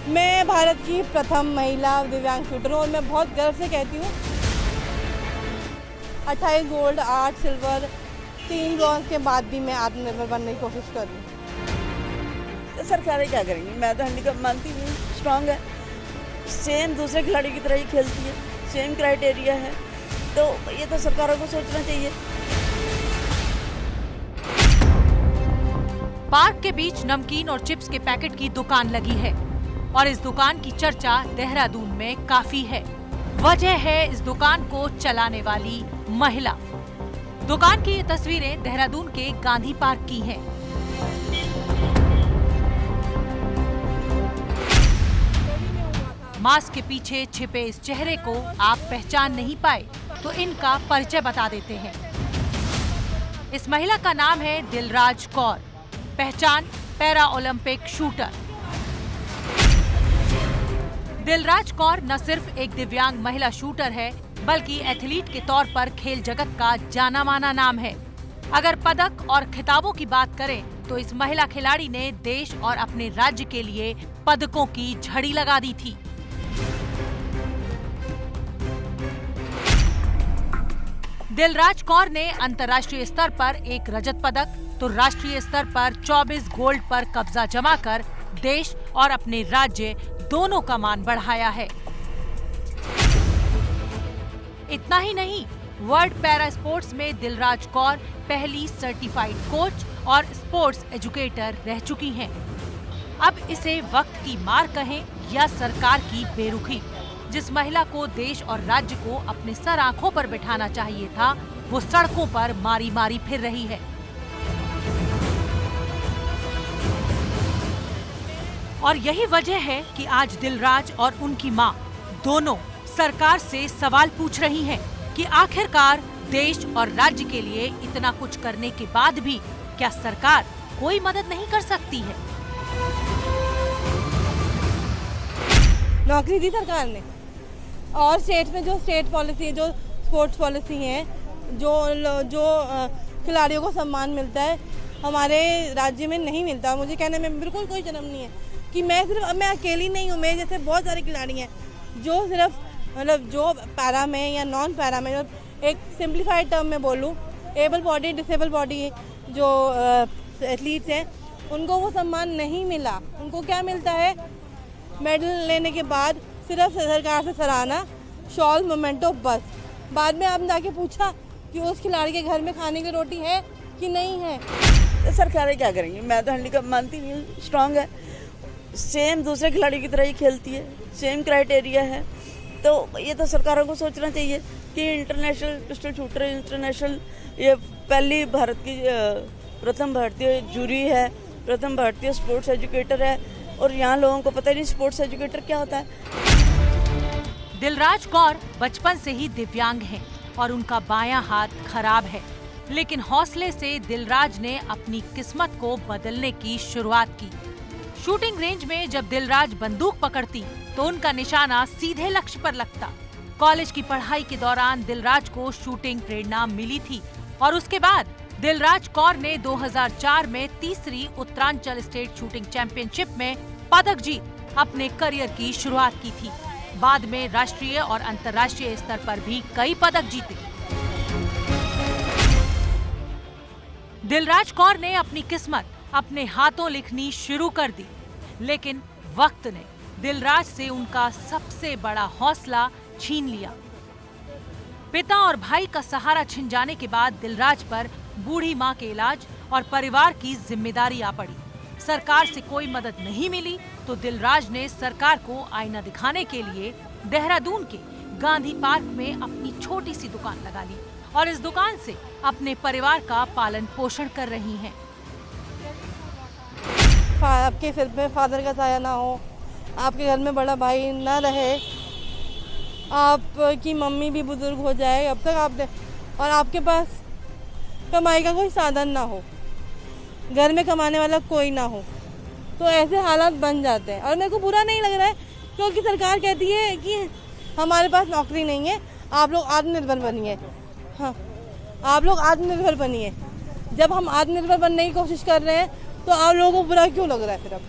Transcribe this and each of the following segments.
मैं भारत की प्रथम महिला दिव्यांग शूटर हूँ और मैं बहुत गर्व से कहती हूँ 28 गोल्ड, 8 सिल्वर, 3 ब्रॉन्ज के बाद भी मैं आत्मनिर्भर बनने की कोशिश कर रही हूँ। सरकारें क्या करेंगी? मैं तो हैंडीकैप मानती हूँ, स्ट्रांग है, सेम दूसरे खिलाड़ी की तरह ही खेलती है, सेम क्राइटेरिया है, तो ये तो सरकारों को सोचना चाहिए। पार्क के बीच नमकीन और चिप्स के पैकेट की दुकान लगी है और इस दुकान की चर्चा देहरादून में काफी है। वजह है इस दुकान को चलाने वाली महिला। दुकान की ये तस्वीरें देहरादून के गांधी पार्क की हैं। मास्क के पीछे छिपे इस चेहरे को आप पहचान नहीं पाए तो इनका परिचय बता देते हैं। इस महिला का नाम है दिलराज कौर, पहचान para Olympic shooter. Dilraj Kaur न सिर्फ एक दिव्यांग महिला शूटर है बल्कि एथलीट के तौर पर खेल जगत का जाना माना नाम है। अगर पदक और खिताबों की बात करें तो इस महिला खिलाड़ी ने देश और अपने राज्य के लिए पदकों की झड़ी लगा दी थी। दिलराज कौर ने अंतर्राष्ट्रीय स्तर पर एक रजत पदक तो राष्ट्रीय स्तर पर 24 गोल्ड पर कब्जा जमाकर देश और अपने राज्य दोनों का मान बढ़ाया है। इतना ही नहीं, वर्ल्ड पैरा स्पोर्ट्स में दिलराज कौर पहली सर्टिफाइड कोच और स्पोर्ट्स एजुकेटर रह चुकी हैं। अब इसे वक्त की मार कहें या सरकार की बेरुखी, जिस महिला को देश और राज्य को अपने सर आंखों पर बिठाना चाहिए था, वो सड़कों पर मारी मारी फिर रही है। और यही वजह है कि आज दिलराज और उनकी मां दोनों सरकार से सवाल पूछ रही हैं कि आखिरकार देश और राज्य के लिए इतना कुछ करने के बाद भी क्या सरकार कोई मदद नहीं कर सकती है? नौकरी दी सरकार ने और स्टेट में जो स्टेट पॉलिसी, जो स्पोर्ट्स पॉलिसी है, जो खिलाड़ियों को सम्मान मिलता है, हमारे राज्य में नहीं मिलता। मुझे कहने में बिल्कुल कोई शर्म नहीं है कि मैं अकेली नहीं हूँ। मेरे जैसे बहुत सारे खिलाड़ी हैं जो सिर्फ जो पैरा में या नॉन पैरा में, एक सिंप्लीफाइड टर्म में बोलूँ, एबल बॉडी, डिसेबल बॉडी जो एथलीट्स हैं, उनको वो सम्मान नहीं मिला। उनको क्या मिलता है? मेडल लेने के बाद सिर्फ सरकार से सराहना, शॉल, मोमेंटो, बस। बाद में आपने जाके पूछा कि उस खिलाड़ी के घर में खाने की रोटी है कि नहीं है। सरकारें क्या करेंगी? मैं तो हैंडीकैप मानती हूँ, स्ट्रांग है, सेम दूसरे खिलाड़ी की तरह ही खेलती है, सेम क्राइटेरिया है, तो ये तो सरकारों को सोचना चाहिए कि इंटरनेशनल पिस्टल शूटर, इंटरनेशनल, ये पहली भारत की प्रथम भारतीय जूरी है, प्रथम भारतीय स्पोर्ट्स एजुकेटर है, और यहाँ लोगों को पता ही नहीं स्पोर्ट्स एजुकेटर क्या होता है। दिलराज कौर बचपन से ही दिव्यांग हैं और उनका बायां हाथ खराब है, लेकिन हौसले से दिलराज ने अपनी किस्मत को बदलने की शुरुआत की। शूटिंग रेंज में जब दिलराज बंदूक पकड़ती तो उनका निशाना सीधे लक्ष्य पर लगता। कॉलेज की पढ़ाई के दौरान दिलराज को शूटिंग प्रेरणा मिली थी और उसके बाद दिलराज कौर ने 2004 में तीसरी उत्तरांचल स्टेट शूटिंग चैंपियनशिप में पदक जीत अपने करियर की शुरुआत की थी। बाद में राष्ट्रीय और अंतर्राष्ट्रीय स्तर पर भी कई पदक जीते। दिलराज कौर ने अपनी किस्मत अपने हाथों लिखनी शुरू कर दी, लेकिन वक्त ने दिलराज से उनका सबसे बड़ा हौसला छीन लिया। पिता और भाई का सहारा छिन जाने के बाद दिलराज पर बूढ़ी मां के इलाज और परिवार की जिम्मेदारी आ पड़ी। सरकार से कोई मदद नहीं मिली तो दिलराज ने सरकार को आईना दिखाने के लिए देहरादून के गांधी पार्क में अपनी छोटी सी दुकान लगा ली और इस दुकान से अपने परिवार का पालन पोषण कर रही हैं। आपके सिर पे फादर का साया ना हो, आपके घर में बड़ा भाई ना रहे, आपकी मम्मी भी बुजुर्ग हो जाए, अब तक आपने, और आपके पास कमाई का कोई साधन ना हो, घर में कमाने वाला कोई ना हो, तो ऐसे हालात बन जाते हैं। और मेरे को बुरा नहीं लग रहा है क्योंकि सरकार कहती है कि हमारे पास नौकरी नहीं है, आप लोग आत्मनिर्भर बनिए। हाँ, आप लोग आत्मनिर्भर बनिए। जब हम आत्मनिर्भर बनने की कोशिश कर रहे हैं तो आप लोगों को बुरा क्यों लग रहा है फिर? अब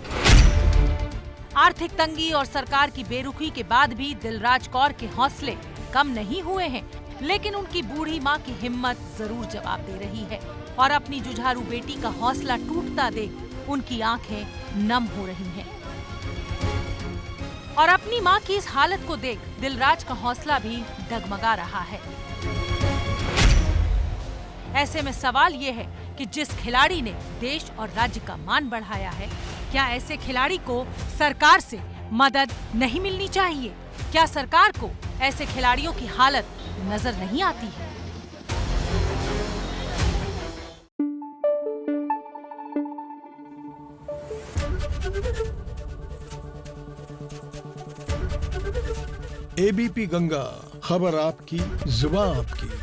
आर्थिक तंगी और सरकार की बेरुखी के बाद भी दिलराज कौर के हौसले कम नहीं हुए हैं, लेकिन उनकी बूढ़ी मां की हिम्मत जरूर जवाब दे रही है और अपनी जुझारू बेटी का हौसला टूटता देख उनकी आंखें नम हो रही हैं। और अपनी मां की इस हालत को देख दिलराज का हौसला भी डगमगा रहा है। ऐसे में सवाल ये है कि जिस खिलाड़ी ने देश और राज्य का मान बढ़ाया है, क्या ऐसे खिलाड़ी को सरकार से मदद नहीं मिलनी चाहिए? क्या सरकार को ऐसे खिलाड़ियों की हालत नजर नहीं आती है? एबीपी गंगा, खबर आपकी, जुबान आपकी।